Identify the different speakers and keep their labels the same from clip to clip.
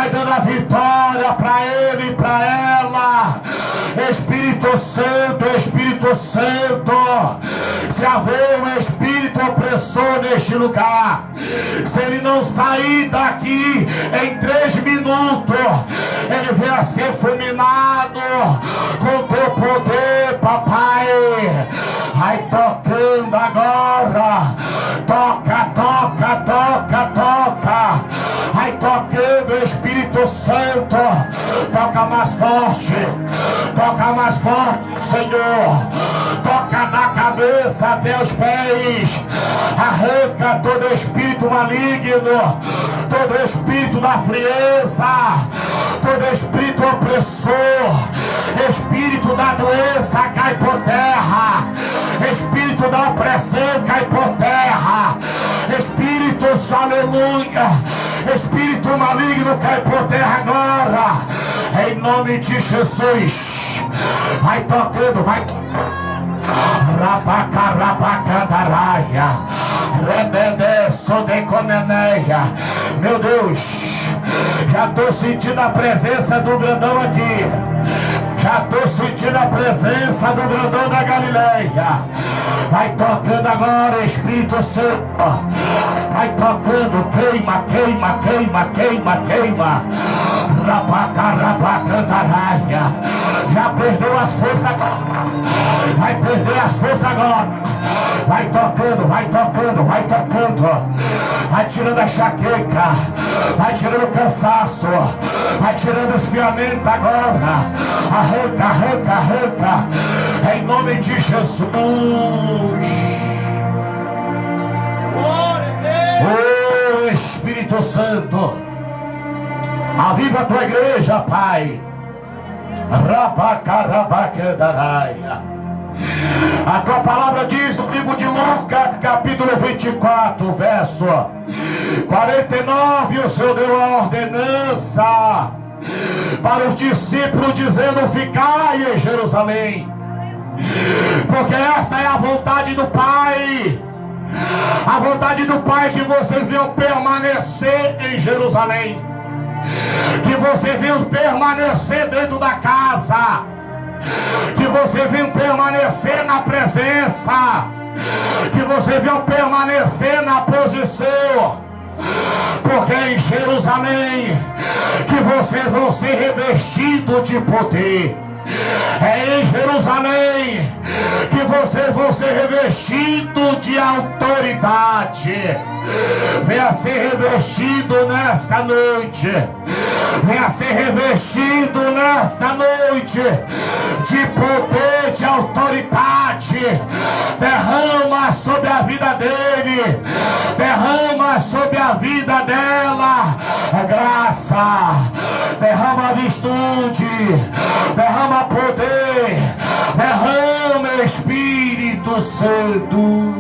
Speaker 1: vai dando a vitória para ele e para ela. Espírito Santo, Espírito Santo, se haver um espírito opressor neste lugar, se ele não sair daqui em 3 minutos, ele venha ser fulminado com teu poder, papai. Vai tocando agora, toca, toca, toca, toca. Vai tocando, Espírito Santo, toca mais forte, toca mais forte, Senhor. Toca na cabeça até os pés. Arranca todo espírito maligno, todo espírito da frieza, todo espírito opressor, espírito da doença cai por terra, espírito da opressão cai por terra, espírito, aleluia, espírito maligno cai por terra agora, em nome de Jesus. Vai tocando, vai tocando. Rabacarabacandaraya, rebedeço de comeneia. Meu Deus, já estou sentindo a presença do grandão aqui. Já estou sentindo a presença do grandão da Galileia. Vai tocando agora, Espírito Santo. Vai tocando, queima, queima, queima, queima, queima. Rabacarabacandaraya. Já perdeu as forças agora. Vai perder as forças agora. Vai tocando, vai tocando, vai tocando. Vai tirando a enxaqueca, vai tirando o cansaço, vai tirando os fiamentos agora. Arranca, arranca, arranca, em nome de Jesus. Oh Espírito Santo, aviva a tua igreja, Pai. Rabacarabacandaraya. A tua palavra diz no livro de Lucas, capítulo 24, verso 49, o Senhor deu a ordenança para os discípulos, dizendo: ficai em Jerusalém, porque esta é a vontade do Pai. A vontade do Pai é que vocês venham permanecer em Jerusalém, que vocês venham permanecer dentro da casa, que você venha permanecer na presença, que você venha permanecer na posição, porque é em Jerusalém que vocês vão ser revestidos de poder. É em Jerusalém que vocês vão ser revestidos de autoridade. Venha ser revestido nesta noite. Venha ser revestido nesta noite de poder, de autoridade. Derrama sobre a vida dele, derrama sobre a vida dela graça, derrama virtude, derrama poder, derrama Espírito Santo.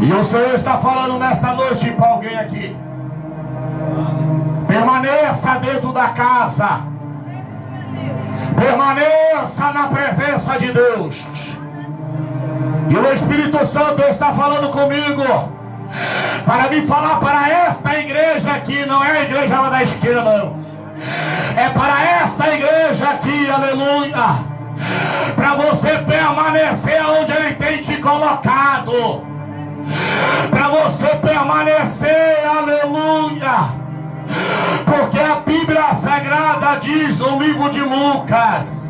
Speaker 1: E o Senhor está falando nesta noite para alguém aqui: permaneça dentro da casa, permaneça na presença de Deus. E o Espírito Santo está falando comigo para me falar para esta igreja aqui. Não é a igreja lá da esquerda, não. É para esta igreja aqui, aleluia. Para você permanecer onde Ele tem te colocado, para você permanecer, aleluia. Porque a Bíblia Sagrada diz no livro de Lucas,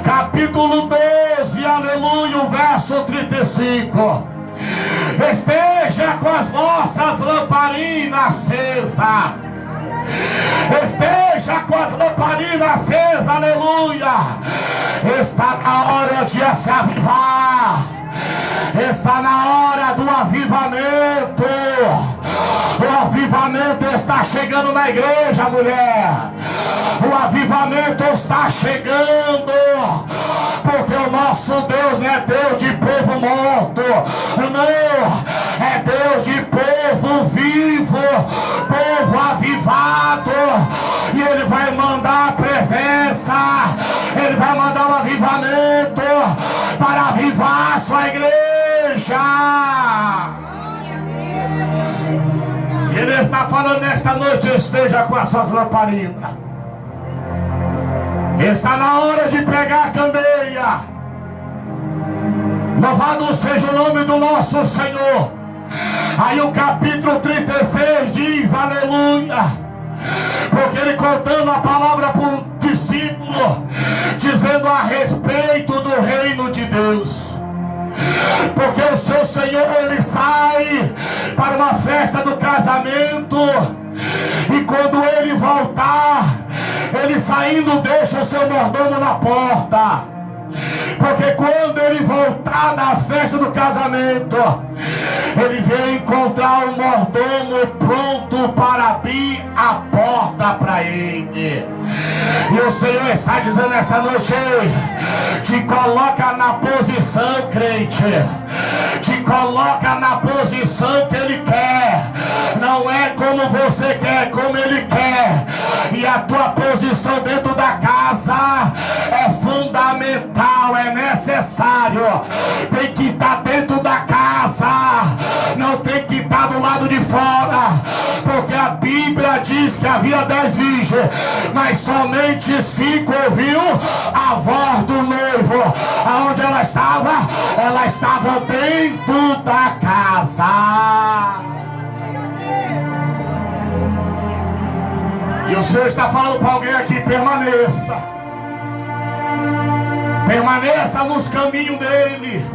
Speaker 1: capítulo 12, aleluia, o verso 35: esteja com as vossas lamparinas acesas. Esteja com as lamparinas acesas, aleluia. Está na hora de se avivar. Está na hora do avivamento. O avivamento está chegando na igreja, mulher. O avivamento está chegando, porque o nosso Deus não é Deus de povo morto, não, é Deus de povo vivo, povo avivado. E Ele vai mandar a presença, Ele vai mandar um avivamento para avivar a sua igreja. Ele está falando nesta noite, esteja com as suas lamparinas. Está na hora de pegar a candeia. Louvado seja o nome do nosso Senhor. Aí o capítulo 36 diz, aleluia, porque ele contando a palavra para o discípulo, dizendo a respeito do reino de Deus. Porque o seu Senhor, ele sai para uma festa do casamento, e quando ele voltar, ele saindo deixa o seu mordomo na porta. Porque quando ele voltar da festa do casamento, ele vem encontrar o mordomo pronto para abrir a porta para ele. E o Senhor está dizendo esta noite: te coloca na posição, crente. Te coloca na posição que Ele quer. Não é como você quer, como Ele quer. E a tua posição dentro da casa é fundamental, é necessário. Tem que estar dentro da casa, não tem que estar do lado de fora. Porque a Bíblia diz que havia 10 virgens, mas somente 5 ouviu a voz do noivo. Aonde ela estava? Ela estava dentro da casa. E o Senhor está falando para alguém aqui: permaneça. Permaneça nos caminhos dele.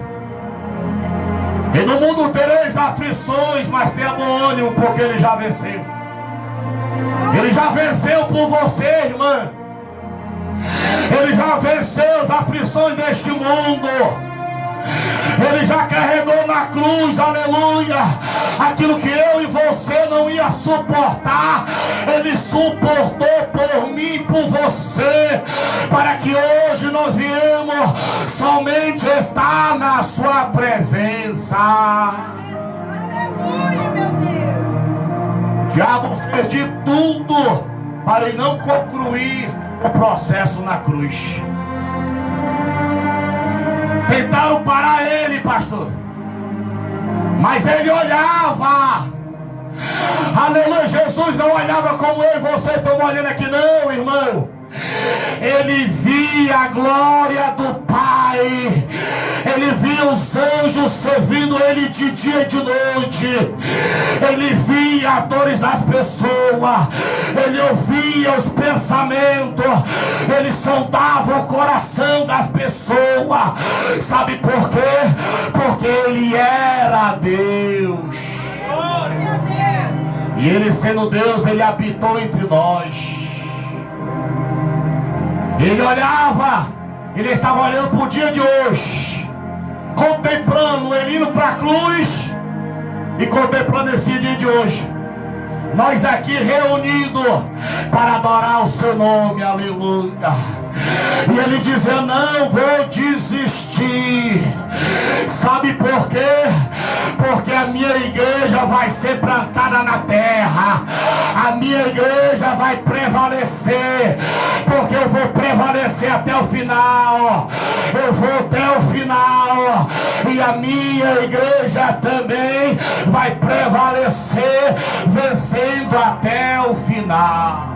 Speaker 1: E no mundo tereis aflições, mas tenha bom ânimo, porque ele já venceu. Ele já venceu por você, irmã. Ele já venceu as aflições deste mundo. Ele já carregou na cruz, aleluia, aquilo que eu e você não ia suportar. Ele suportou por mim e por você, para que hoje nós viemos somente estar na sua presença.
Speaker 2: Aleluia, meu Deus.
Speaker 1: O diabo fez de tudo para ele não concluir o processo na cruz. Tentaram parar ele, pastor, mas ele olhava. Aleluia. Jesus não olhava como eu e você estamos olhando aqui, não, irmão. Ele via a glória do Pai. Ele via os anjos servindo ele de dia e de noite. Ele via as dores das pessoas. Ele ouvia os pensamentos. Ele sondava o coração das pessoas. Sabe por quê? Porque ele era Deus. E ele sendo Deus, ele habitou entre nós. Ele olhava, ele estava olhando para o dia de hoje, contemplando ele indo para a cruz e contemplando esse dia de hoje. Nós aqui reunidos para adorar o seu nome, aleluia. E ele dizia: não vou desistir. Sabe por quê? Porque a minha igreja vai ser plantada na terra. A minha igreja vai prevalecer. Porque eu vou prevalecer até o final. Eu vou até o final. E a minha igreja também vai prevalecer, vencendo até o final.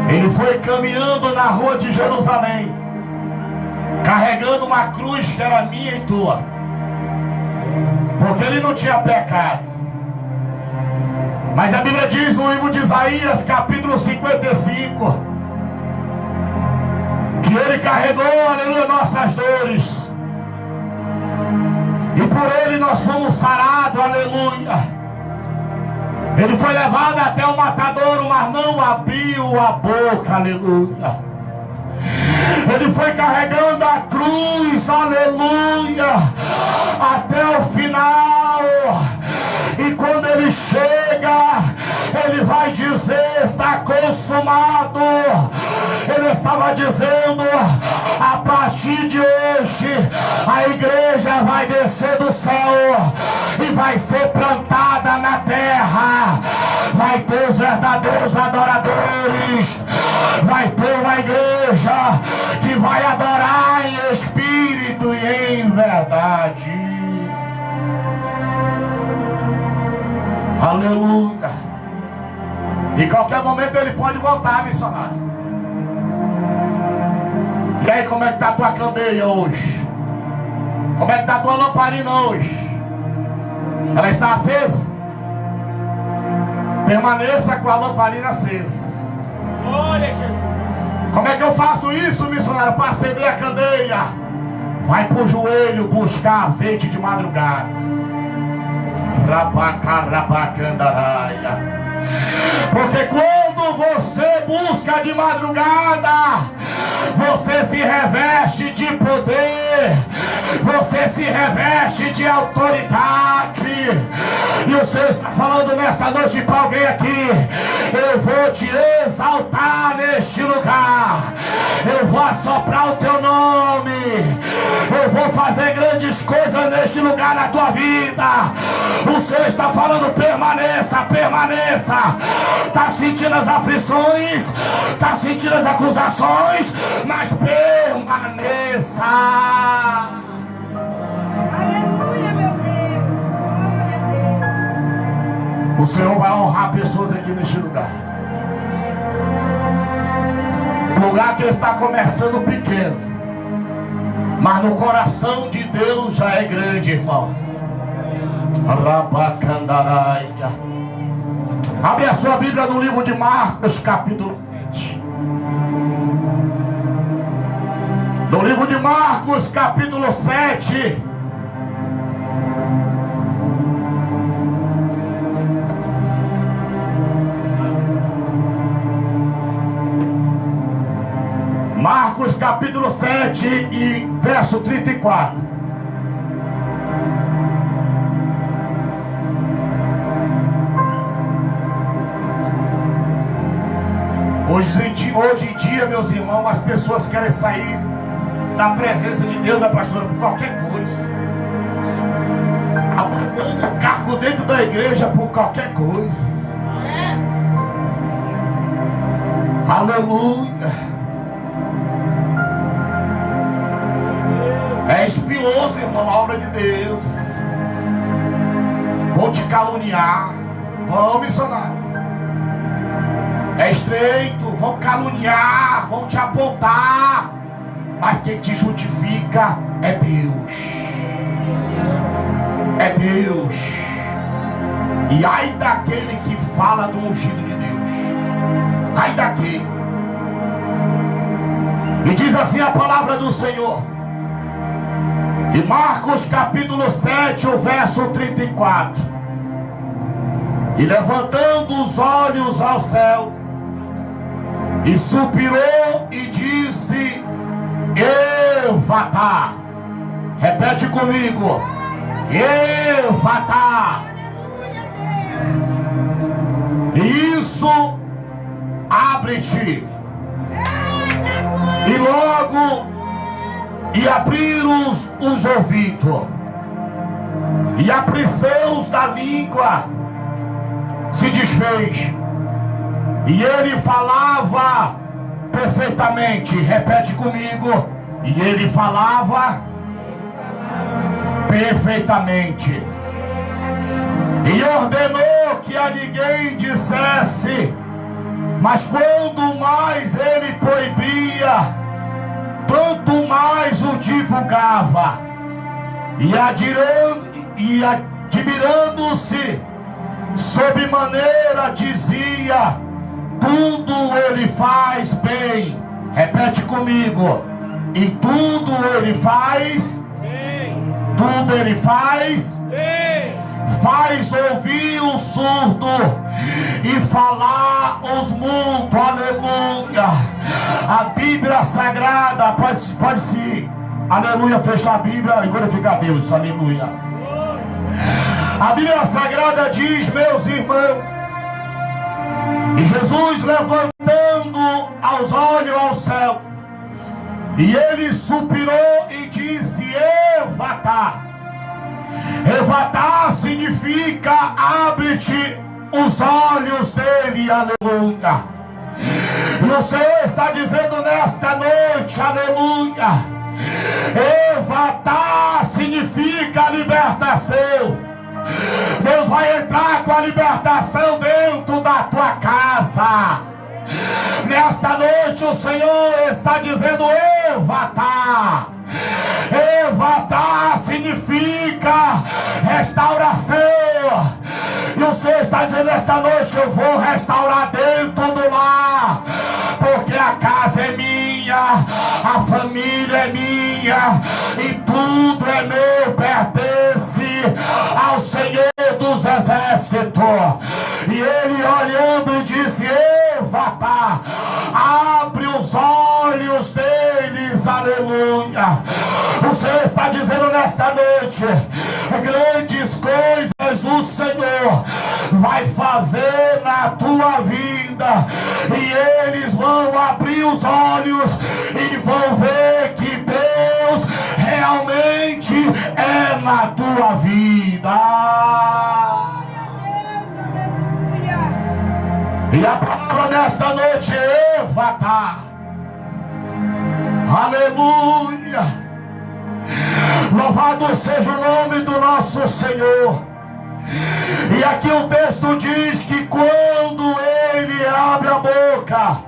Speaker 1: Ele foi caminhando na rua de Jerusalém, carregando uma cruz que era minha e tua, porque ele não tinha pecado. Mas a Bíblia diz no livro de Isaías, capítulo 55, que ele carregou, aleluia, nossas dores, e por ele nós fomos sarados, aleluia. Ele foi levado até o matadouro, mas não abriu a boca, aleluia. Ele foi carregando a cruz, aleluia, até o final. E quando ele chega, ele vai dizer: está consumado. Ele estava dizendo: a partir de hoje, a igreja vai descer do céu e vai ser plantada na terra. Vai ter os verdadeiros adoradores. Vai ter uma igreja que vai adorar em espírito e em verdade. Aleluia. E qualquer momento ele pode voltar, missionário. E aí, como é que está a tua candeia hoje? Como é que está a tua lamparina hoje? Ela está acesa? Permaneça com a lamparina acesa.
Speaker 3: Glória a Jesus.
Speaker 1: Como é que eu faço isso, missionário? Para acender a candeia. Vai pro joelho buscar azeite de madrugada. Rabacarabacandaraia. Porque quando você busca de madrugada, você se reveste de poder, você se reveste de autoridade. E o Senhor está falando nesta noite para alguém aqui: eu vou te exaltar neste lugar, eu vou assoprar o teu nome, eu vou fazer grandes coisas neste lugar na tua vida. O Senhor está falando: permaneça, permaneça. Está sentindo as aflições, está sentindo as acusações, mas permaneça.
Speaker 2: Aleluia, meu Deus. Glória a Deus.
Speaker 1: O Senhor vai honrar pessoas aqui neste lugar. Lugar que está começando pequeno, mas no coração de Deus já é grande, irmão. Rabacandaraia. Abre a sua Bíblia no livro de Marcos, capítulo 7. No livro de Marcos, capítulo 7. Marcos, capítulo 7 e verso 34. Hoje em dia, meus irmãos, as pessoas querem sair da presença de Deus, da pastora, por qualquer coisa. Abandona o caco dentro da igreja por qualquer coisa. Aleluia. É espinhoso, irmão, a obra de Deus. Vão te caluniar. Vão, missionário. É estreito, vão caluniar, vão te apontar, mas quem te justifica é Deus. É Deus. E ai daquele que fala do ungido de Deus. Ai daquele. E diz assim a palavra do Senhor. Em Marcos capítulo 7, o verso 34. E levantando os olhos ao céu, e suspirou e disse: Efatá. Repete comigo: Efatá. Isso, abre-te. E logo, e abriram os ouvidos, e a prisão da língua se desfez. E ele falava perfeitamente. Repete comigo: e ele falava perfeitamente. E ordenou que a ninguém dissesse, mas quando mais ele proibia, tanto mais o divulgava. E admirando-se sobremaneira, dizia: tudo ele faz bem. Repete comigo: e tudo ele faz bem. Tudo ele faz bem. Faz ouvir o surdo e falar os mudos. Aleluia. A Bíblia Sagrada pode se, aleluia, fechar a Bíblia e glorificar Deus. Aleluia. A Bíblia Sagrada diz, meus irmãos, e Jesus levantando os olhos ao céu, e ele suspirou e disse: Efatá. Efatá significa abre-te os olhos dele. Aleluia. E o Senhor está dizendo nesta noite, aleluia, Efatá significa libertação. Deus vai entrar com a libertação dentro da tua casa. Nesta noite o Senhor está dizendo: Evatá. Evatá significa restauração. E o Senhor está dizendo: esta noite eu vou restaurar dentro do lar, porque a casa é minha, a família é minha, e tudo é meu, pertence ao Senhor dos Exércitos. E ele olhando disse: Evatá, abre os olhos deles, aleluia. O Senhor está dizendo nesta noite: grandes coisas o Senhor vai fazer na tua vida, e eles vão abrir os olhos e vão ver que Deus realmente é na tua vida. E a palavra desta noite é Evatá. Aleluia. Louvado seja o nome do nosso Senhor. E aqui o texto diz que quando ele abre a boca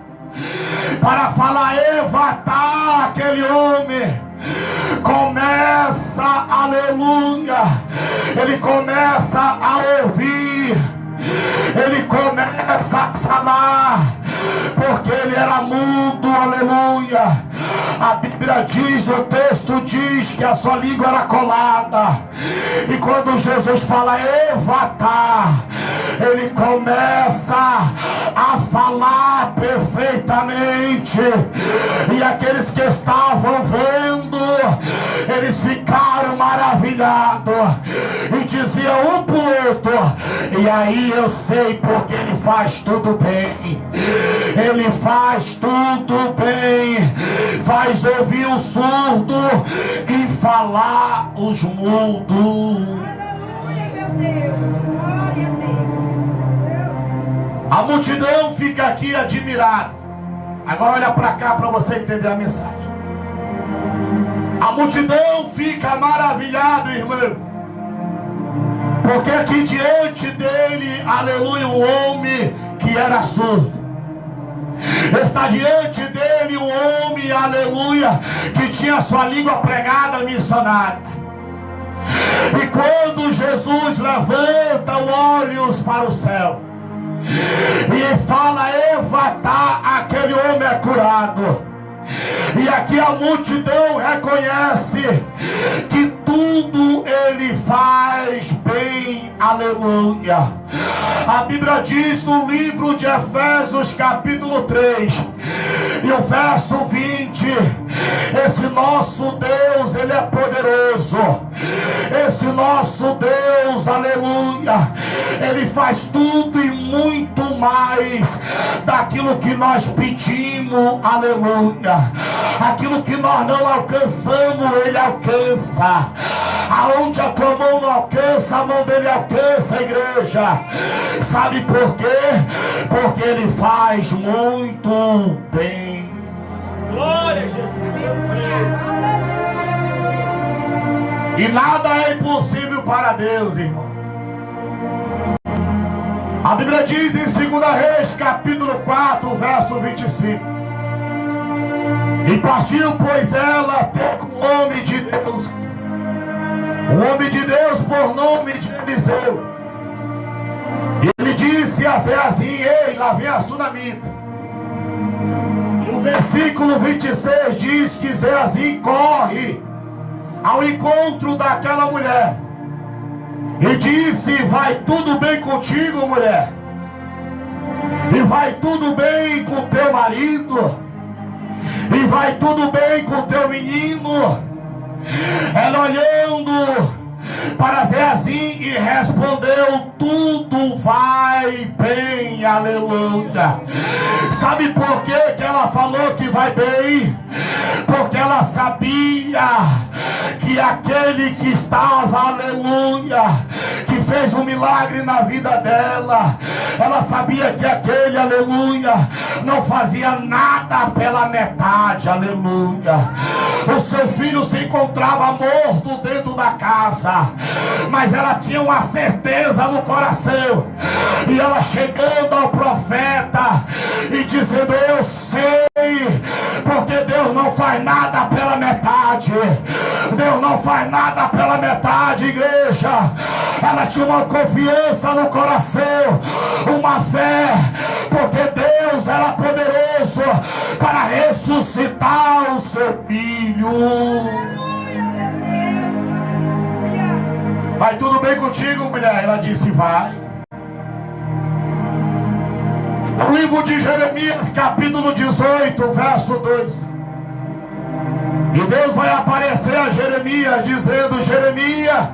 Speaker 1: para falar Evatá, aquele homem começa, aleluia, ele começa a ouvir, ele começa a falar, porque ele era mudo, aleluia. A Bíblia diz, o texto diz que a sua língua era colada. E quando Jesus fala Evatá, ele começa a falar perfeitamente. E aqueles que estavam vendo, eles ficaram maravilhados e diziam um para o outro: e aí eu sei porque ele faz tudo bem. Ele faz tudo bem. Faz ouvir o surdo e falar os mudos.
Speaker 2: Aleluia, meu Deus. Glória a Deus.
Speaker 1: A multidão fica aqui admirada. Agora olha para cá para você entender a mensagem. A multidão fica maravilhada, irmão, porque aqui diante dele, aleluia, um homem que era surdo. Está diante dele um homem, aleluia, que tinha sua língua pregada, missionária. E quando Jesus levanta os olhos para o céu e fala Evatá, aquele homem é curado. E aqui a multidão reconhece que tudo ele faz bem, aleluia. A Bíblia diz no livro de Efésios capítulo 3 e o verso 20: esse nosso Deus, ele é poderoso. Esse nosso Deus, aleluia, ele faz tudo e muito mais daquilo que nós pedimos, aleluia. Aquilo que nós não alcançamos, ele alcança. Aonde a tua mão não alcança, a mão dele alcança, igreja. Sabe por quê? Porque ele faz muito bem.
Speaker 3: Glória a Jesus.
Speaker 2: Aleluia.
Speaker 1: E nada é impossível para Deus, irmão. A Bíblia diz em 2 Reis, capítulo 4, verso 25: e partiu, pois, ela até com o homem de Deus, o homem de Deus por nome de Eliseu. E ele disse a Geazi: ei, lá vem a sunamita. E o versículo 26 diz que Geazi corre ao encontro daquela mulher e disse: vai tudo bem contigo, mulher? E vai tudo bem com teu marido? E vai tudo bem com teu menino? Ela olhando para Geazi e respondeu: tudo vai bem, aleluia. Sabe por que ela falou que vai bem? Porque ela sabia que aquele que estava, aleluia, que fez um milagre na vida dela, ela sabia que aquele, aleluia, não fazia nada pela metade, aleluia. O seu filho se encontrava morto dentro da casa, mas ela tinha uma certeza no coração, e ela chegando ao profeta e dizendo: eu sei, porque Deus não faz nada pela metade. Deus não faz nada pela metade, igreja. Ela tinha uma confiança no coração, uma fé, porque Deus era poderoso para ressuscitar o seu filho. Vai tudo bem contigo, mulher? Ela disse: vai. No livro de Jeremias, capítulo 18, verso 2. E Deus vai aparecer a Jeremias dizendo: Jeremias,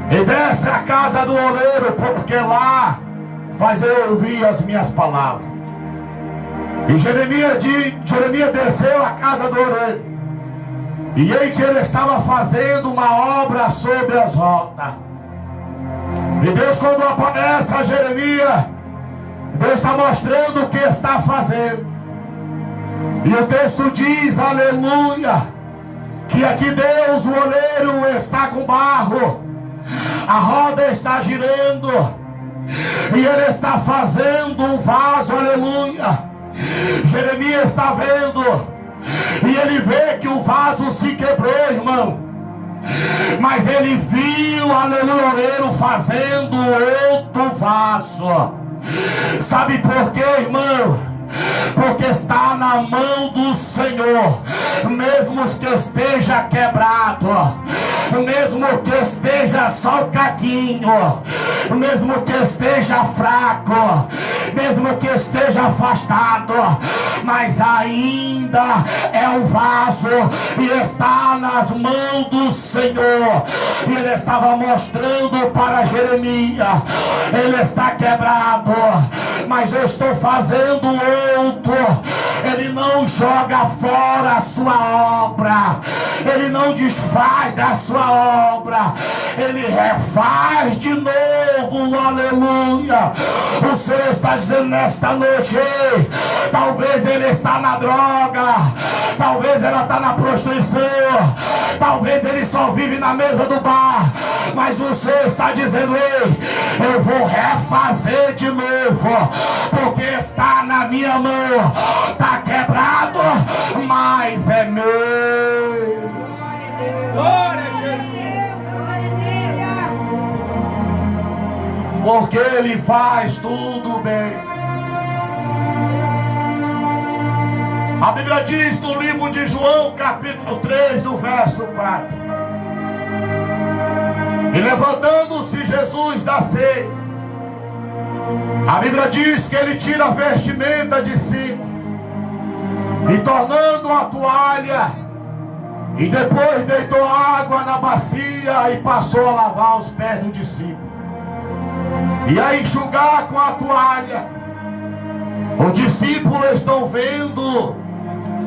Speaker 1: e desce a casa do oleiro, porque lá faz eu ouvir as minhas palavras. E Jeremias desceu a casa do oleiro, e aí que ele estava fazendo uma obra sobre as rodas. E Deus, quando aparece a Jeremias, Deus está mostrando o que está fazendo. E o texto diz, aleluia, que aqui Deus, o oleiro, está com barro, a roda está girando, e ele está fazendo um vaso, aleluia. Jeremias está vendo, e ele vê que o vaso se quebrou, irmão, mas ele viu, aleluia, o oleiro fazendo outro vaso. Sabe por quê, irmão? Porque está na mão do Senhor. Mesmo que esteja quebrado, mesmo que esteja só o caquinho, mesmo que esteja fraco, mesmo que esteja afastado, mas ainda é um vaso e está nas mãos do Senhor. E ele estava mostrando para Jeremias: ele está quebrado, mas eu estou fazendo outro. Ele não joga fora a sua obra, ele não desfaz da sua obra, ele refaz de novo, aleluia. O Senhor está dizendo nesta noite: ei, talvez ele está na droga, talvez ela está na prostituição, talvez ele só vive na mesa do bar, mas o Senhor está dizendo: ei, eu vou refazer de novo, porque está na minha mão. Está quebrado, mas é meu.
Speaker 3: Glória a Jesus.
Speaker 1: Porque ele faz tudo bem. A Bíblia diz no livro de João, capítulo 3, do verso 4: e levantando-se Jesus da ceia, a Bíblia diz que ele tira a vestimenta de cima, e tornando a toalha, e depois deitou água na bacia e passou a lavar os pés do discípulo, e a enxugar com a toalha. Os discípulos estão vendo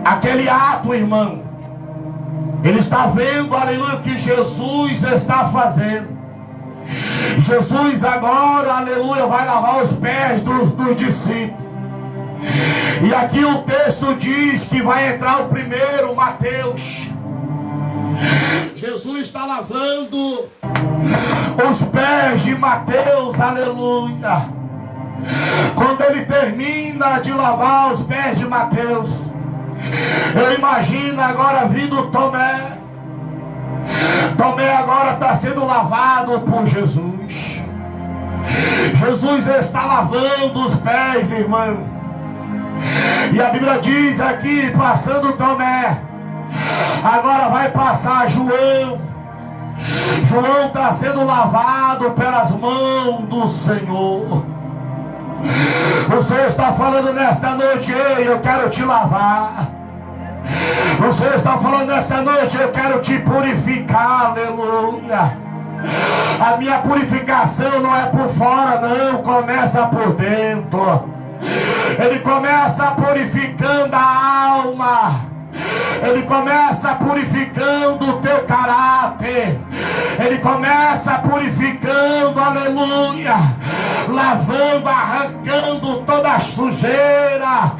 Speaker 1: aquele ato, irmão. Ele está vendo, aleluia, o que Jesus está fazendo. Jesus agora, aleluia, vai lavar os pés dos discípulos. E aqui o texto diz que vai entrar o primeiro, Mateus. Jesus está lavando os pés de Mateus, aleluia. Quando ele termina de lavar os pés de Mateus, eu imagino agora vindo Tomé. Tomé agora está sendo lavado por Jesus. Jesus está lavando os pés, irmão. E a Bíblia diz aqui, passando Tomé, agora vai passar João. João está sendo lavado pelas mãos do Senhor. O Senhor está falando nesta noite: ei, eu quero te lavar. O Senhor está falando nesta noite: eu quero te purificar, aleluia. A minha purificação não é por fora, não, começa por dentro. Ele começa purificando a alma, ele começa purificando o teu caráter, ele começa purificando, aleluia, lavando, arrancando toda a sujeira,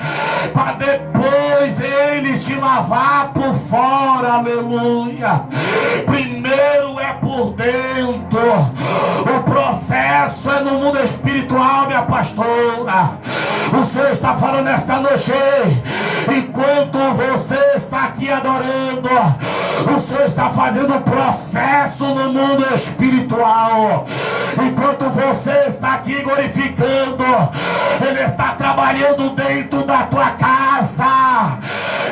Speaker 1: para depois Ele te lavar por fora, aleluia. Primeiro é por dentro, o processo é no mundo espiritual, minha pastora. O Senhor está falando esta noite, enquanto você está aqui adorando, o Senhor está fazendo um processo no mundo espiritual. Enquanto você está aqui glorificando, Ele está trabalhando dentro da tua casa,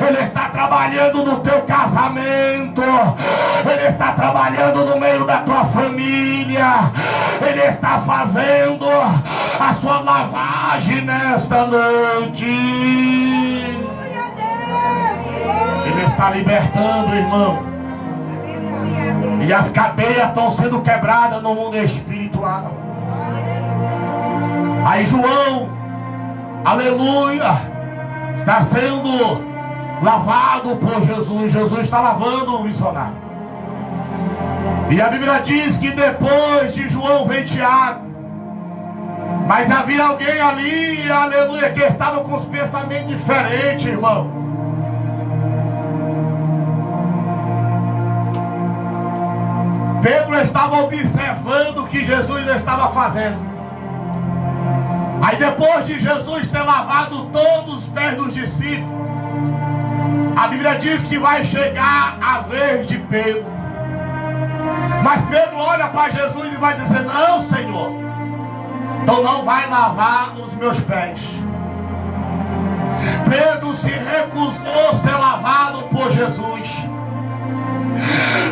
Speaker 1: Ele está trabalhando no teu casamento, Ele está trabalhando no meio da tua família, Ele está fazendo a sua lavagem nesta noite. Ele está libertando, irmão. E as cadeias estão sendo quebradas no mundo espiritual. Aí João, aleluia, está sendo lavado por Jesus. Jesus está lavando o missionário. E a Bíblia diz que depois de João vem Tiago. Mas havia alguém ali, aleluia, que estava com os pensamentos diferentes, irmão. Pedro estava observando o que Jesus estava fazendo. Aí depois de Jesus ter lavado todos os pés dos discípulos, a Bíblia diz que vai chegar a vez de Pedro. Mas Pedro olha para Jesus e vai dizer: não, Senhor, então não vai lavar os meus pés. Pedro se recusou a ser lavado por Jesus.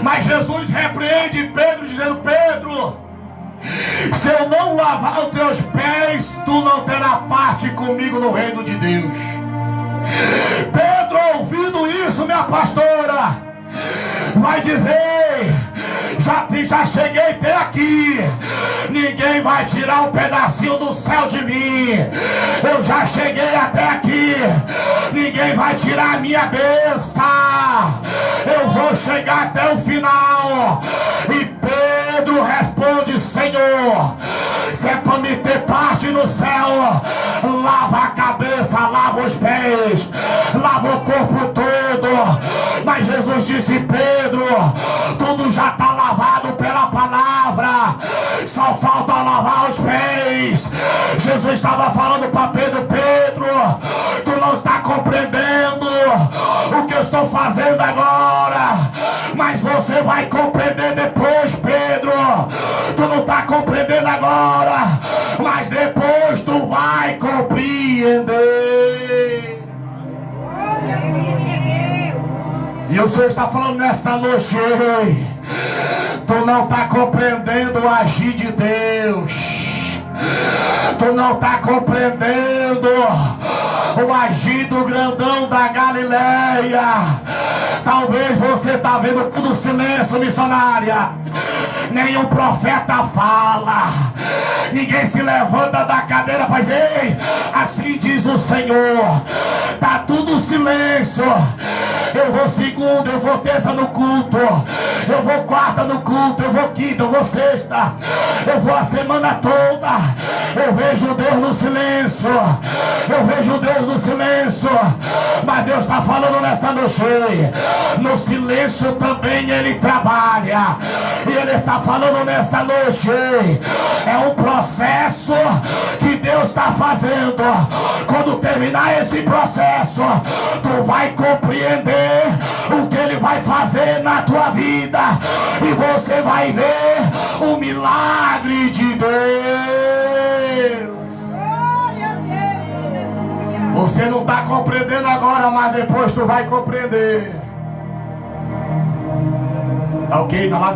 Speaker 1: Mas Jesus repreende Pedro dizendo: Pedro, se eu não lavar os teus pés, tu não terás parte comigo no reino de Deus. Pedro, ouvindo isso, minha pastora, vai dizer: já cheguei até aqui, ninguém vai tirar um pedacinho do céu de mim. Eu já cheguei até aqui, ninguém vai tirar a minha bênção. Eu vou chegar até o final. E Pedro responde: Senhor, se é para me ter parte no céu, lava a cabeça, lava os pés, lava o corpo todo. Mas Jesus disse: Pedro, tudo já está lavado pela palavra, só falta lavar os pés. Jesus estava falando para Pedro: Pedro, tu não está compreendendo o que eu estou fazendo agora, mas você vai compreender depois, Pedro. Tu não está compreendendo agora, mas depois tu vai compreender. E o Senhor está falando nesta noite: ei, tu não está compreendendo o agir de Deus. Tu não está compreendendo o agir do grandão da Galileia. Talvez você está vendo tudo silêncio, missionária. Nenhum profeta fala, ninguém se levanta da cadeira para dizer: ei, assim diz o Senhor. Está tudo silêncio. Eu vou segunda, eu vou terça no culto, eu vou quarta no culto, eu vou quinta, eu vou sexta, eu vou a semana toda. Eu vejo Deus no silêncio, eu vejo Deus no silêncio. Mas Deus está falando nessa noite: no silêncio também Ele trabalha. E Ele está falando nessa noite: é um processo que Deus está fazendo. Quando terminar esse processo, tu vai compreender o que Ele vai fazer na tua vida, e você vai ver o milagre de Deus.
Speaker 2: Glória a Deus, aleluia.
Speaker 1: Você não está compreendendo agora, mas depois tu vai compreender. Tá ok? Tá lá?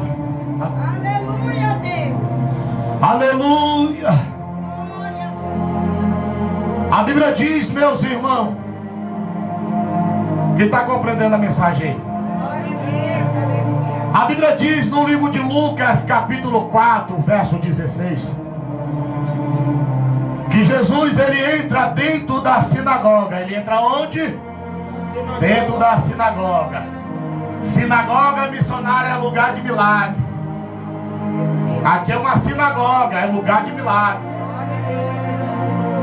Speaker 2: Aleluia, Deus.
Speaker 1: Aleluia.
Speaker 2: Glória a Deus.
Speaker 1: A Bíblia diz, meus irmãos, que está compreendendo a mensagem aí?
Speaker 2: Glória a Deus, aleluia.
Speaker 1: A Bíblia diz no livro de Lucas, capítulo 4, verso 16, que Jesus, ele entra dentro da sinagoga. Ele entra onde? Dentro da sinagoga. Sinagoga, missionária, é lugar de milagre. Aqui é uma sinagoga, é lugar de milagre.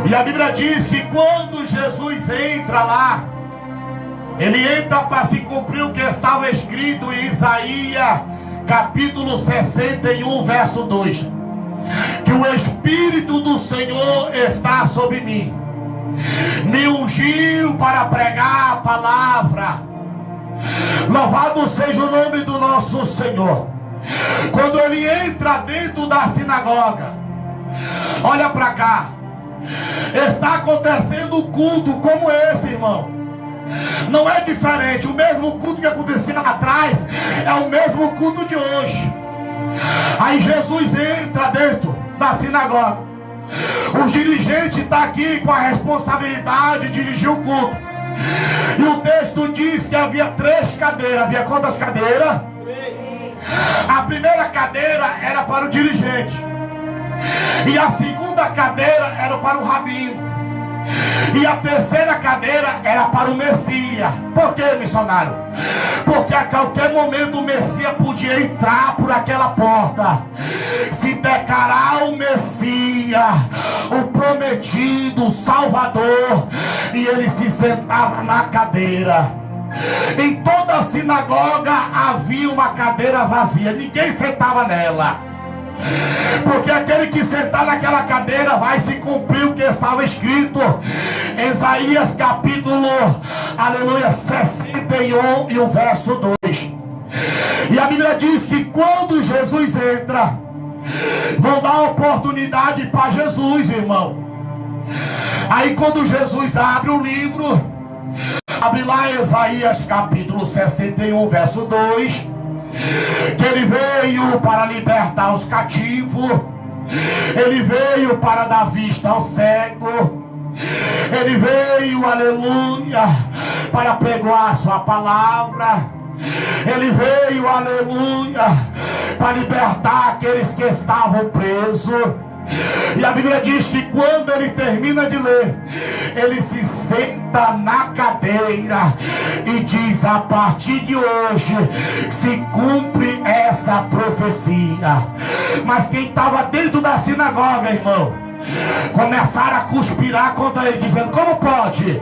Speaker 1: E a Bíblia diz que quando Jesus entra lá, ele entra para se cumprir o que estava escrito em Isaías capítulo 61, verso 2. Que o Espírito do Senhor está sobre mim, me ungiu para pregar a palavra. Louvado seja o nome do nosso Senhor. Quando ele entra dentro da sinagoga, olha para cá, está acontecendo um culto como esse, irmão. Não é diferente. O mesmo culto que acontecia lá atrás é o mesmo culto de hoje. Aí Jesus entra dentro da sinagoga. O dirigente está aqui com a responsabilidade de dirigir o culto. E o texto diz que havia 3 cadeiras. Havia quantas cadeiras?
Speaker 3: 3.
Speaker 1: A primeira cadeira era para o dirigente, e a segunda cadeira era para o rabino, e a terceira cadeira era para o Messias. Por que, missionário? Porque a qualquer momento o Messias podia entrar por aquela porta, se declarar o Messias, o prometido, o Salvador, e ele se sentava na cadeira. Em toda a sinagoga havia uma cadeira vazia, ninguém sentava nela, porque aquele que sentar naquela cadeira vai se cumprir o que estava escrito em Isaías capítulo, aleluia, 61 e o verso 2. E a Bíblia diz que quando Jesus entra, vão dar oportunidade para Jesus, irmão. Aí quando Jesus abre o livro, abre lá Isaías capítulo 61, verso 2, que ele veio para libertar os cativos, ele veio para dar vista ao cego, ele veio, aleluia, para pregoar a sua palavra, ele veio, aleluia, para libertar aqueles que estavam presos. E a Bíblia diz que quando ele termina de ler, ele se senta na cadeira e diz: a partir de hoje se cumpre essa profecia. Mas quem estava dentro da sinagoga, irmão, começaram a conspirar contra ele, dizendo: como pode?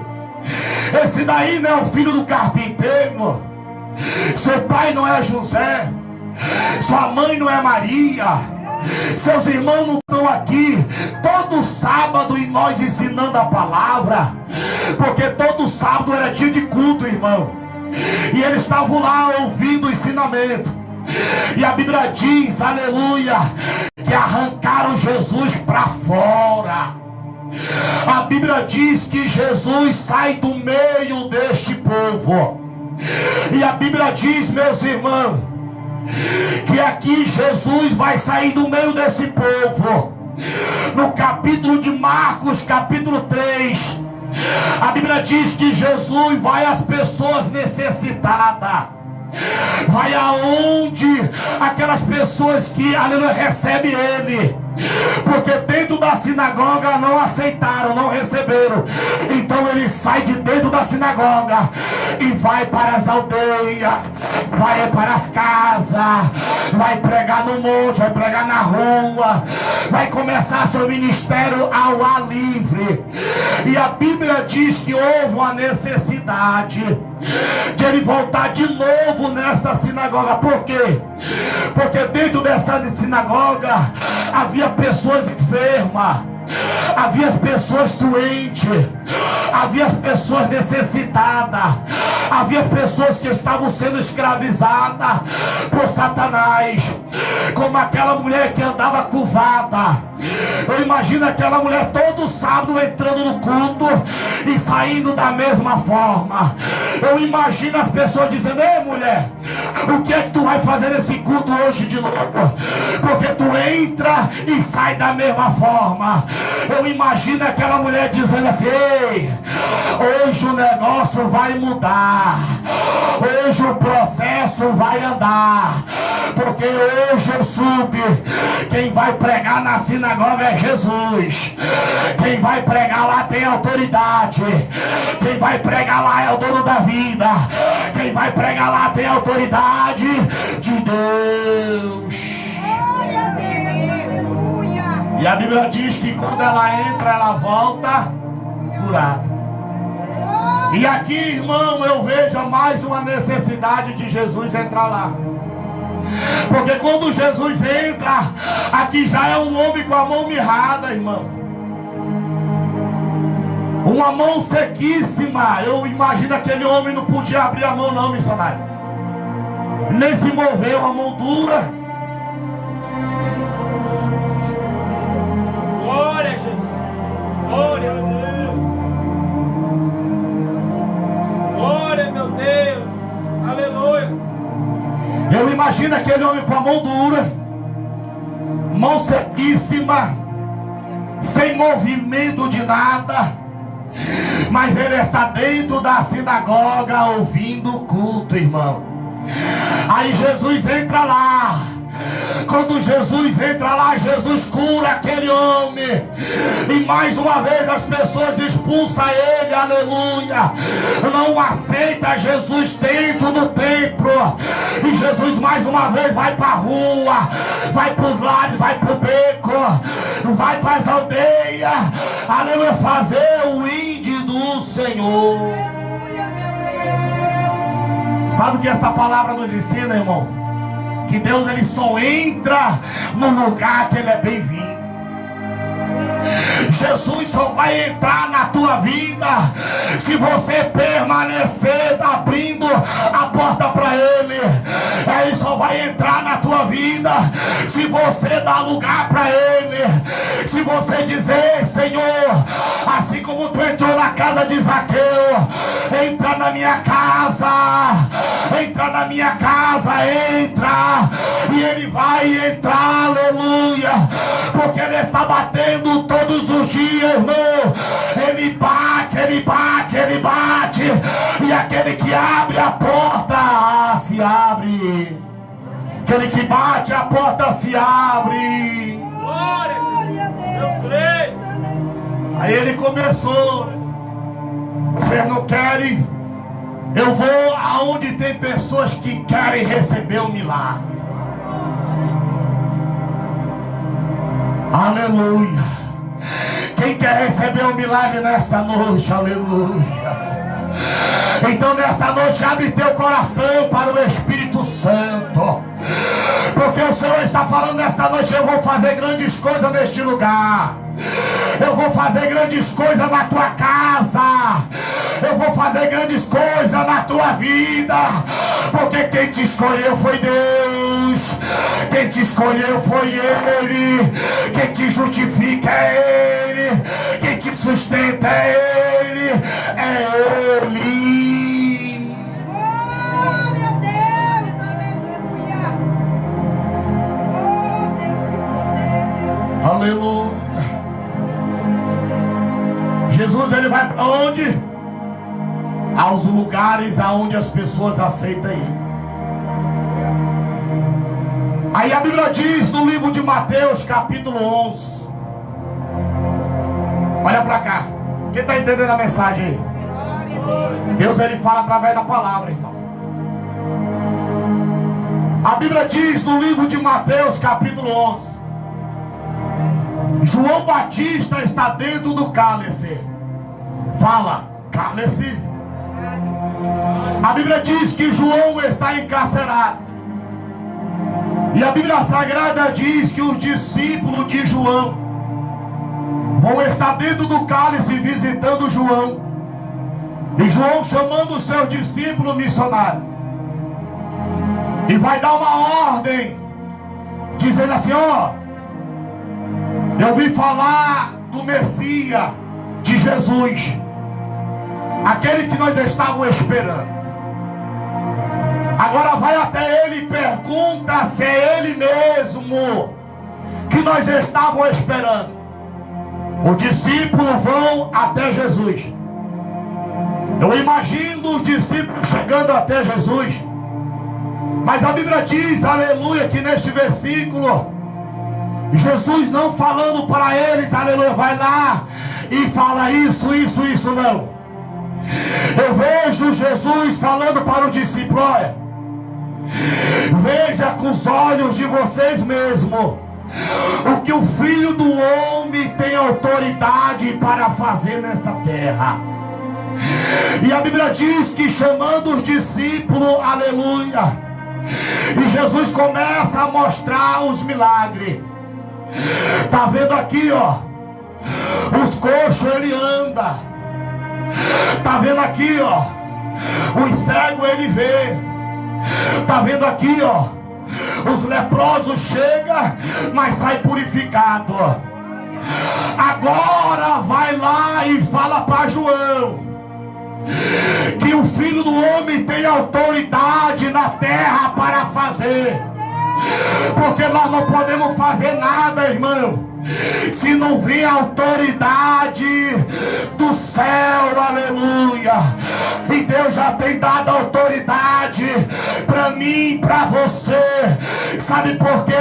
Speaker 1: Esse daí não é o filho do carpinteiro, seu pai não é José, sua mãe não é Maria, seus irmãos não estão aqui todo sábado e nós ensinando a palavra, porque todo sábado era dia de culto, irmão, e eles estavam lá ouvindo o ensinamento. E a Bíblia diz, aleluia, que arrancaram Jesus para fora. A Bíblia diz que Jesus sai do meio deste povo. E a Bíblia diz, meus irmãos, que aqui Jesus vai sair do meio desse povo. No capítulo de Marcos, capítulo 3, a Bíblia diz que Jesus vai às pessoas necessitadas, vai aonde aquelas pessoas que, aleluia, recebem ele, porque dentro da sinagoga não aceitaram, não receberam. Então ele sai de dentro da sinagoga e vai para as aldeias, vai para as casas, vai pregar no monte, vai pregar na rua, vai começar seu ministério ao ar livre. E a Bíblia diz que houve uma necessidade de ele voltar de novo nesta sinagoga. Por quê? Porque dentro dessa sinagoga havia pessoas enfermas, havia pessoas doentes, havia pessoas necessitadas, havia pessoas que estavam sendo escravizadas por Satanás, como aquela mulher que andava curvada. Eu imagino aquela mulher todo sábado entrando no culto e saindo da mesma forma. Eu imagino as pessoas dizendo: ei, mulher, o que é que tu vai fazer nesse culto hoje de novo? Porque tu entra e sai da mesma forma. Eu imagino aquela mulher dizendo assim: ei, hoje o negócio vai mudar, hoje o processo vai andar, porque hoje eu soube, quem vai pregar na sinagoga é Jesus. Quem vai pregar lá tem autoridade. Quem vai pregar lá é o dono da vida. Quem vai pregar lá tem autoridade de Deus.
Speaker 2: Glória a Deus, aleluia.
Speaker 1: E a Bíblia diz que quando ela entra, ela volta curada. E aqui, irmão, eu vejo mais uma necessidade de Jesus entrar lá. Porque quando Jesus entra, aqui já é um homem com a mão mirrada, irmão. Uma mão sequíssima. Eu imagino aquele homem não podia abrir a mão não, missionário. Nem se mover, uma mão dura.
Speaker 3: Glória a Jesus. Glória a Deus. Glória, meu Deus. Aleluia.
Speaker 1: Eu imagino aquele homem com a mão dura, mão sequíssima, sem movimento de nada, mas ele está dentro da sinagoga ouvindo o culto, irmão. Aí Jesus entra lá. Quando Jesus entra lá, Jesus cura aquele homem. E mais uma vez as pessoas expulsam ele, aleluia. Não aceita Jesus dentro do templo. E Jesus mais uma vez vai para a rua, vai para os lares, vai para o beco, vai para as aldeias, aleluia, fazer o ídolo do Senhor. Sabe o que esta palavra nos ensina, irmão? Que Deus ele só entra no lugar que ele é bem-vindo. Jesus só vai entrar na tua vida se você permanecer abrindo a porta para ele. Ele só vai entrar na tua vida se você dar lugar para ele. Se você dizer: Senhor, assim como tu entrou na casa de Zaqueu, entra na minha casa, entra na minha casa, entra. E ele vai entrar, aleluia, porque ele está batendo todos os dias, irmão. Ele bate, ele bate, ele bate. E aquele que abre a porta se abre. Aquele que bate a porta se abre.
Speaker 3: Glória a Deus. Eu creio.
Speaker 1: Aí ele começou: vocês não querem? Eu vou aonde tem pessoas que querem receber um milagre. Aleluia. Quem quer receber um milagre nesta noite? Aleluia. Então nesta noite abre teu coração para o Espírito Santo, porque o Senhor está falando nesta noite: eu vou fazer grandes coisas neste lugar. Eu vou fazer grandes coisas na tua casa. Eu vou fazer grandes coisas na tua vida. Porque quem te escolheu foi Deus. Quem te escolheu foi Ele. Quem te justifica é Ele. Quem te sustenta é Ele. É Ele.
Speaker 2: Glória a Deus, aleluia. Oh, Deus, Deus.
Speaker 1: Aleluia. Jesus ele vai para onde? Aos lugares aonde as pessoas aceitam ir. Aí a Bíblia diz no livro de Mateus, capítulo 11. Olha para cá. Quem está entendendo a mensagem aí? Deus ele fala através da palavra, irmão. A Bíblia diz no livro de Mateus, capítulo 11. João Batista está dentro do cálice. Fala, cálice. A Bíblia diz que João está encarcerado. E a Bíblia Sagrada diz que os discípulos de João vão estar dentro do cálice visitando João. E João chamando os seus discípulos missionários. E vai dar uma ordem, dizendo assim: ó, eu vim falar do Messias, de Jesus, aquele que nós estávamos esperando. Agora vai até ele e pergunta se é ele mesmo que nós estávamos esperando. Os discípulos vão até Jesus. Eu imagino os discípulos chegando até Jesus. Mas a Bíblia diz, aleluia, que neste versículo, Jesus não falando para eles, aleluia, vai lá e fala isso, não. Eu vejo Jesus falando para o discípulo: olha, veja com os olhos de vocês mesmo o que o Filho do Homem tem autoridade para fazer nesta terra. E a Bíblia diz que chamando os discípulos, aleluia, e Jesus começa a mostrar os milagres. Tá vendo aqui, ó, os coxos ele anda. Tá vendo aqui, ó, os cegos ele vê. Tá vendo aqui, ó, os leprosos chegam, mas sai purificado. Agora vai lá e fala para João que o Filho do Homem tem autoridade na terra para fazer. Porque nós não podemos fazer nada, irmão, se não vir a autoridade do céu, aleluia. E Deus já tem dado autoridade para mim e para você. Sabe por quê?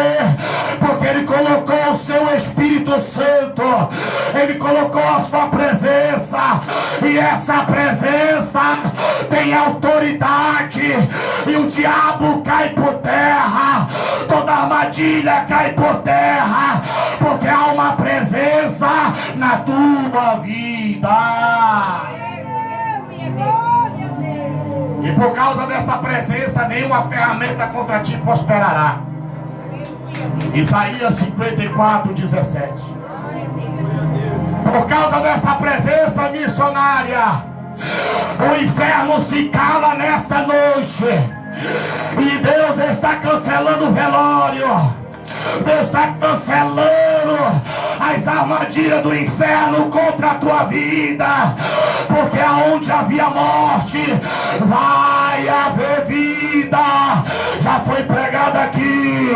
Speaker 1: Porque Ele colocou o seu Espírito Santo, Ele colocou a sua presença, e essa presença tem autoridade, e o diabo cai por terra, toda armadilha cai por terra, porque há uma presença na tua vida. E por causa dessa presença, nenhuma ferramenta contra ti prosperará. Isaías 54, 17. Por causa dessa presença missionária, o inferno se cala nesta noite. E Deus está cancelando o velório. Deus está cancelando as armadilhas do inferno contra a tua vida. Porque aonde havia morte, vai haver vida. Já foi pregado aqui.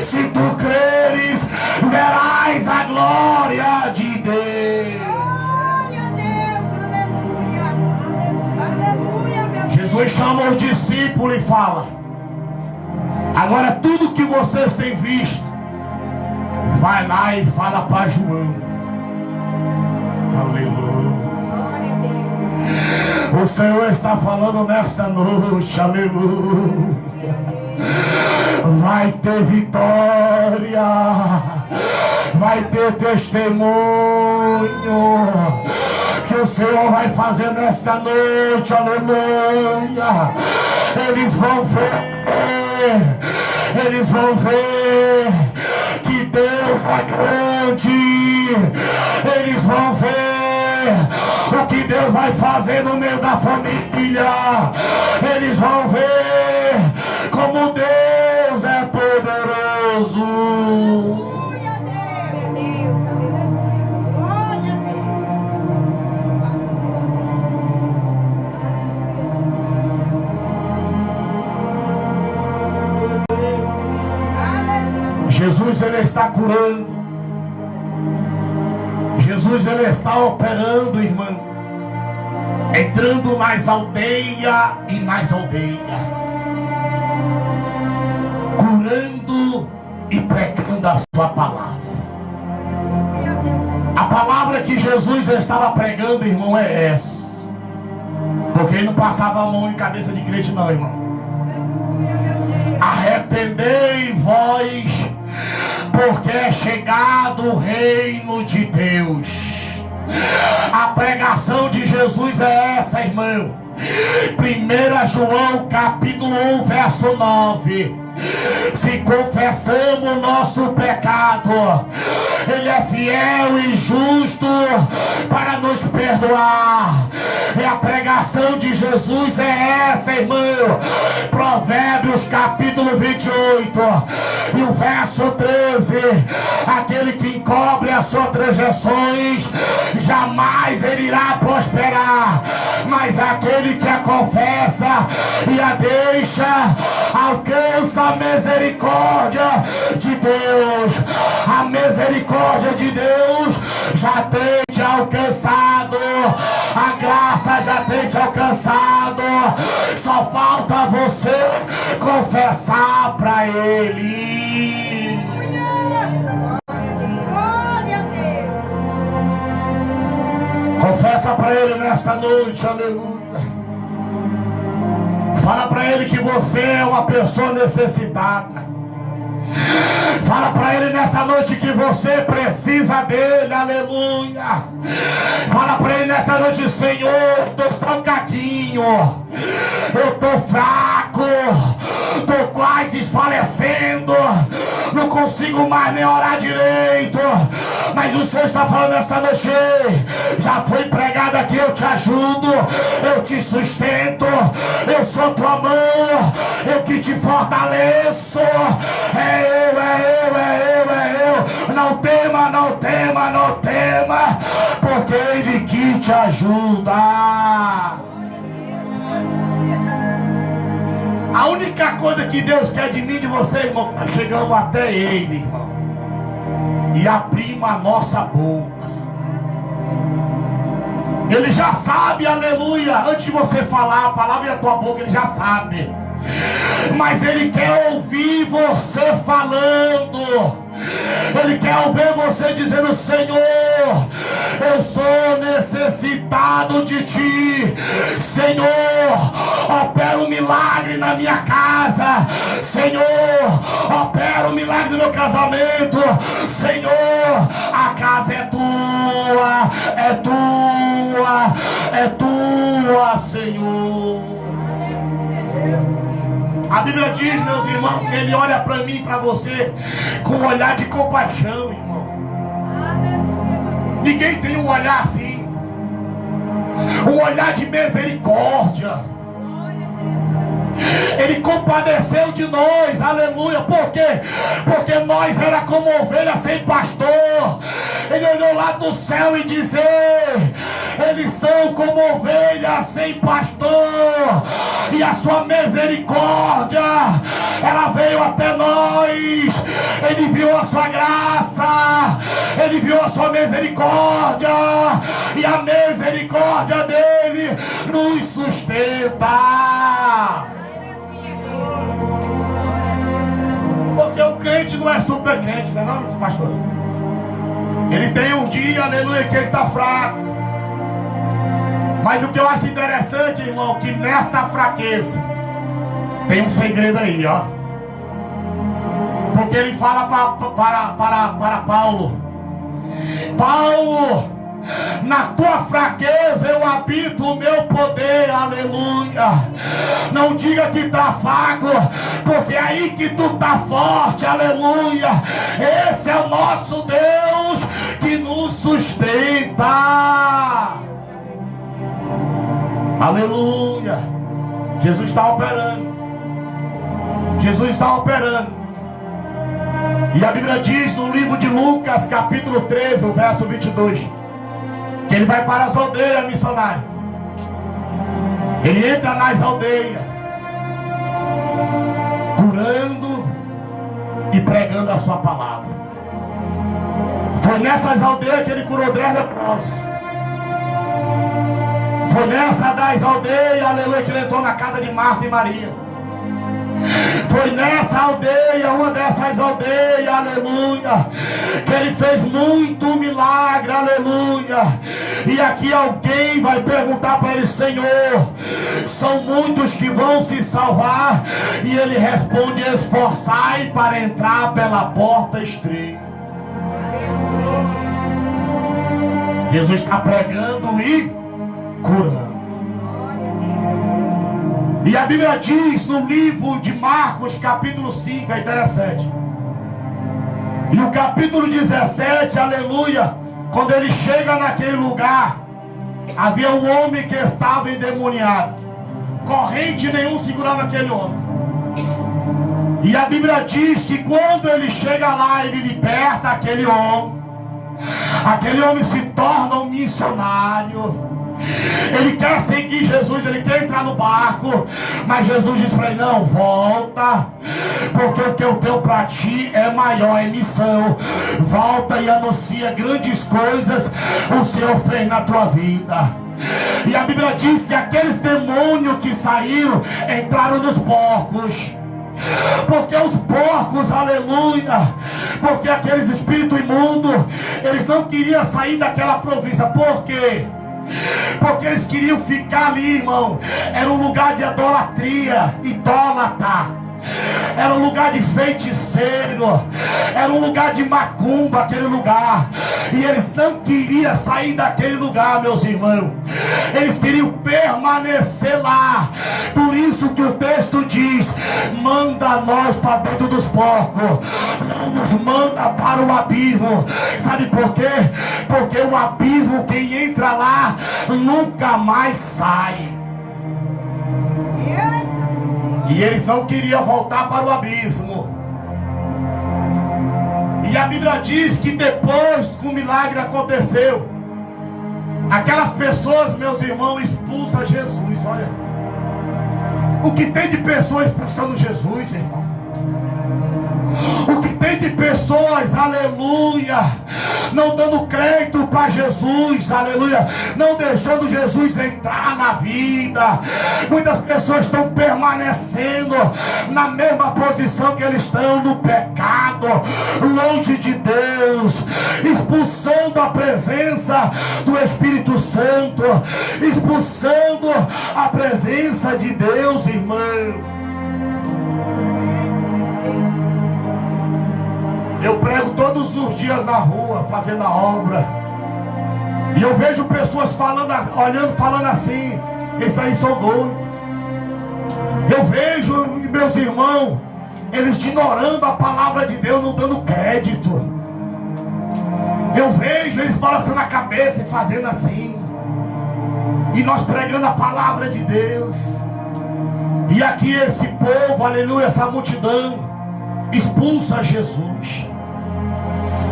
Speaker 1: Se tu creres, verás a glória de Deus.
Speaker 2: Glória a Deus, aleluia. Aleluia, meu Deus.
Speaker 1: Jesus chama os discípulos e fala: agora tudo que vocês têm visto, vai lá e fala para João. Aleluia. O Senhor está falando nesta noite, aleluia. Vai ter vitória, vai ter testemunho que o Senhor vai fazer nesta noite, aleluia. Eles vão ver que Deus é grande. Eles vão ver o que Deus vai fazer no meio da família. Eles vão ver como Deus é poderoso.
Speaker 2: Glória a Deus, aleluia. Glória a Deus. Louvado seja Deus. Aleluia.
Speaker 1: Jesus, ele está curando. Jesus, ele está operando, irmão, entrando nas aldeias e nas aldeias, curando e pregando a sua palavra.
Speaker 2: Aleluia a Deus.
Speaker 1: A palavra que Jesus estava pregando, irmão, é essa. Porque ele não passava a mão em cabeça de crente, não, irmão.
Speaker 2: Aleluia, meu Deus.
Speaker 1: Arrependei vós, porque é chegado o reino de Deus. A pregação de Jesus é essa, irmão. 1 João capítulo 1, verso 9. Se confessamos nosso pecado, Ele é fiel e justo para nos perdoar. E a pregação de Jesus é essa, irmão. Provérbios capítulo 28 e o verso 13. Aquele que encobre as suas transgressões, jamais ele irá prosperar. Mas aquele que a confessa e a deixa, alcança a misericórdia de Deus. A misericórdia de Deus já tem te alcançado. A graça já tem te alcançado. Só falta você confessar para Ele.
Speaker 2: Glória a Deus.
Speaker 1: Confessa para Ele nesta noite, aleluia. Fala para Ele que você é uma pessoa necessitada. Fala para ele nesta noite que você precisa dele, aleluia. Fala para ele nesta noite: Senhor, eu estou fraquinho, eu estou fraco, estou quase desfalecendo, não consigo mais nem orar direito. Mas o Senhor está falando nesta noite: já foi pregado aqui, eu te ajudo, eu te sustento, eu sou tua mão, eu que te fortaleço. É eu. Não tema, não tema, não tema, porque Ele que te ajuda. A única coisa que Deus quer de mim e de você, irmão, nós chegamos até Ele, irmão, e abrimos a nossa boca. Ele já sabe, aleluia. Antes de você falar a palavra e a tua boca, Ele já sabe. Mas Ele quer ouvir você falando. Ele quer ouvir você dizendo: Senhor, eu sou necessitado de Ti. Senhor, opera um milagre na minha casa. Senhor, opera um milagre no meu casamento. Senhor, a casa é Tua, é Tua, é Tua, Senhor. A Bíblia diz, meus irmãos, que Ele olha para mim e para você com um olhar de compaixão, irmão. Ninguém tem um olhar assim. Um olhar de misericórdia. Ele compadeceu de nós, aleluia. Por quê? Porque nós era como ovelha sem pastor. Ele olhou lá do céu e disse: eles são como ovelhas sem pastor, e a sua misericórdia, ela veio até nós. Ele viu a sua graça, Ele viu a sua misericórdia, e a misericórdia dele nos sustenta. Porque o crente não é super crente, não é não, pastor? Ele tem um dia, aleluia, que ele está fraco. Mas o que eu acho interessante, irmão, que nesta fraqueza tem um segredo aí, ó. Porque ele fala para Paulo: Paulo, na tua fraqueza eu habito o meu poder, aleluia. Não diga que está fraco, porque é aí que tu está forte, aleluia. Esse é o nosso Deus que nos sustenta, aleluia. Jesus está operando, Jesus está operando. E a Bíblia diz no livro de Lucas, capítulo 13, o verso 22, que ele vai para as aldeias missionárias. Ele entra nas aldeias, curando e pregando a sua palavra. Foi nessas aldeias que ele curou 10 leprosos. Foi nessa das aldeias, aleluia, que ele entrou na casa de Marta e Maria. Foi nessa aldeia, uma dessas aldeias, aleluia, que ele fez muito milagre, aleluia. E aqui alguém vai perguntar para ele: Senhor, são muitos que vão se salvar? E ele responde: esforçai para entrar pela porta estreita. Jesus está pregando e curando. E a Bíblia diz no livro de Marcos, capítulo 5, é interessante. E o capítulo 17, aleluia, quando ele chega naquele lugar, havia um homem que estava endemoniado. Corrente nenhum segurava aquele homem. E a Bíblia diz que quando ele chega lá, ele liberta aquele homem se torna um missionário. Ele quer seguir Jesus, ele quer entrar no barco, mas Jesus diz para ele: não, volta, porque o que eu tenho para ti é maior, é missão. Volta e anuncia grandes coisas o Senhor fez na tua vida. E a Bíblia diz que aqueles demônios que saíram entraram nos porcos. Porque os porcos, aleluia, porque aqueles espíritos imundos, eles não queriam sair daquela província. Por quê? Porque eles queriam ficar ali, irmão. Era um lugar de idolatria, idólatra. Era um lugar de feiticeiro, era um lugar de macumba, aquele lugar. E eles não queriam sair daquele lugar, meus irmãos. Eles queriam permanecer lá. Por isso que o texto diz: manda nós para dentro dos porcos, não nos manda para o abismo. Sabe por quê? Porque o abismo, quem entra lá nunca mais sai. E eles não queriam voltar para o abismo. E a Bíblia diz que depois que o milagre aconteceu, aquelas pessoas, meus irmãos, expulsam Jesus. Olha o que tem de pessoas expulsando Jesus, irmão. O que tem de pessoas, aleluia, não dando crédito para Jesus, aleluia, não deixando Jesus entrar na vida. Muitas pessoas estão permanecendo na mesma posição que eles estão, no pecado, longe de Deus, expulsando a presença do Espírito Santo, expulsando a presença de Deus, irmão. Eu prego todos os dias na rua, fazendo a obra. E eu vejo pessoas falando, olhando, falando assim: esses aí são doidos. Eu vejo meus irmãos, eles ignorando a palavra de Deus, não dando crédito. Eu vejo eles balançando a cabeça e fazendo assim. E nós pregando a palavra de Deus. E aqui esse povo, aleluia, essa multidão expulsa Jesus.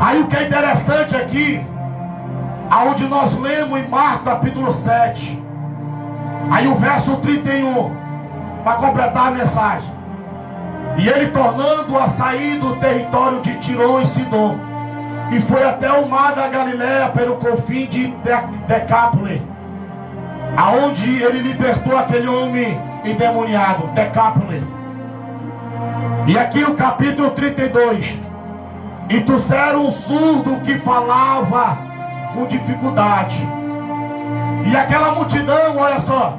Speaker 1: Aí o que é interessante aqui, aonde nós lemos em Marcos capítulo 7, aí o verso 31, para completar a mensagem: e ele, tornando a sair do território de Tirô e Sidom, e foi até o mar da Galileia pelo confim de Decápolis, aonde ele libertou aquele homem endemoniado, Decápolis. E aqui o capítulo 32: e trouxeram um surdo que falava com dificuldade. E aquela multidão, olha só,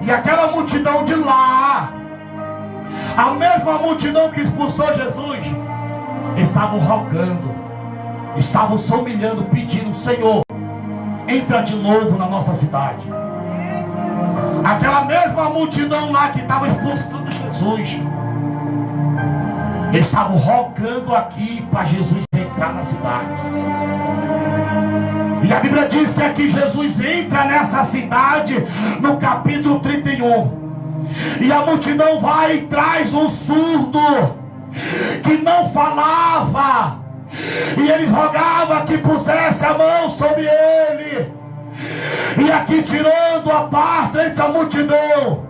Speaker 1: e aquela multidão de lá, a mesma multidão que expulsou Jesus, estavam rogando, estavam se humilhando, pedindo: Senhor, entra de novo na nossa cidade. Aquela mesma multidão lá que estava expulsando Jesus, eles estavam rogando aqui para Jesus entrar na cidade. E a Bíblia diz que aqui Jesus entra nessa cidade no capítulo 31. E a multidão vai e traz um surdo que não falava. E eles rogavam que pusesse a mão sobre ele. E aqui, tirando a parte entre a multidão,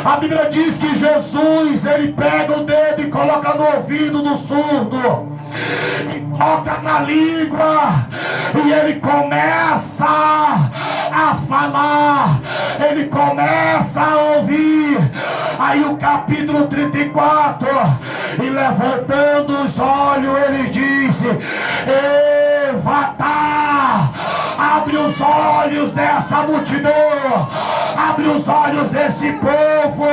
Speaker 1: a Bíblia diz que Jesus, ele pega o dedo e coloca no ouvido do surdo, e toca na língua, e ele começa a falar, ele começa a ouvir. Aí o capítulo 34, e levantando os olhos, ele disse: Evatá, abre os olhos dessa multidão, abre os olhos desse povo,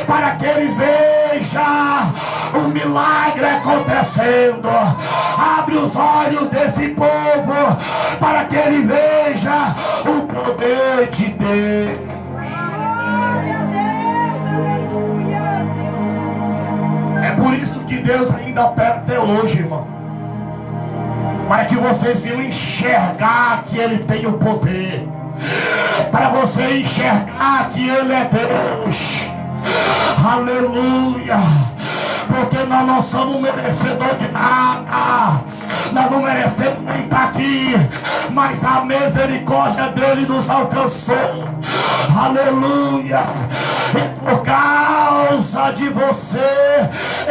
Speaker 1: para que eles vejam o milagre acontecendo. Abre os olhos desse povo, para que ele veja o poder de Deus.
Speaker 2: Glória a Deus, aleluia.
Speaker 1: É por isso que Deus ainda opera até hoje, irmão, para que vocês venham enxergar que ele tem o poder, para você enxergar que ele é Deus. Aleluia. Porque nós não somos merecedores de nada, nós não merecemos nem estar aqui, mas a misericórdia dele nos alcançou. Aleluia. E por causa de você,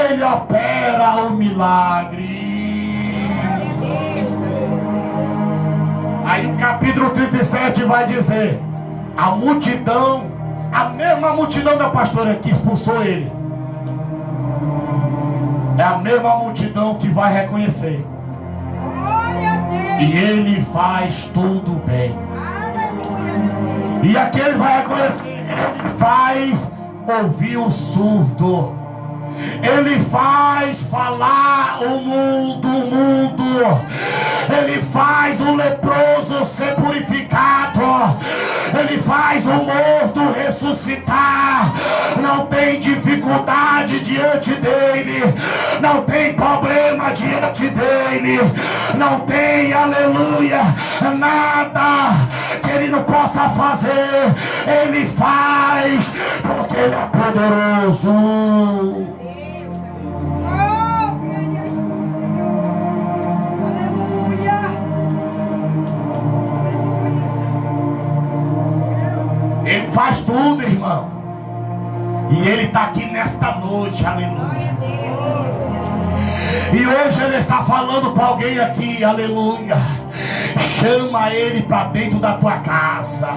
Speaker 1: ele opera o milagre. Aí o capítulo 37 vai dizer: a multidão, a mesma multidão, meu pastor, que expulsou ele, é a mesma multidão que vai reconhecer.
Speaker 2: Glória a Deus.
Speaker 1: E ele faz tudo bem.
Speaker 2: Aleluia, meu Deus.
Speaker 1: E aqui ele vai reconhecer, ele faz ouvir o surdo. Ele faz falar o mundo. Ele faz o leproso ser purificado. Ele faz o morto ressuscitar. Não tem dificuldade diante dele. Não tem problema diante dele. Não tem, aleluia, nada que ele não possa fazer. Ele faz, porque ele é poderoso. Ele faz tudo, irmão. E ele está aqui nesta noite, aleluia. E hoje ele está falando para alguém aqui, aleluia. Chama ele para dentro da tua casa.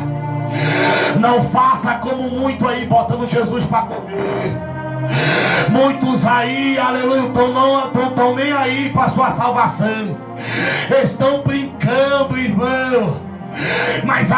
Speaker 1: Não faça como muito aí, botando Jesus para comer. Muitos aí, aleluia, estão nem aí para sua salvação. Estão brincando, irmão. Mas a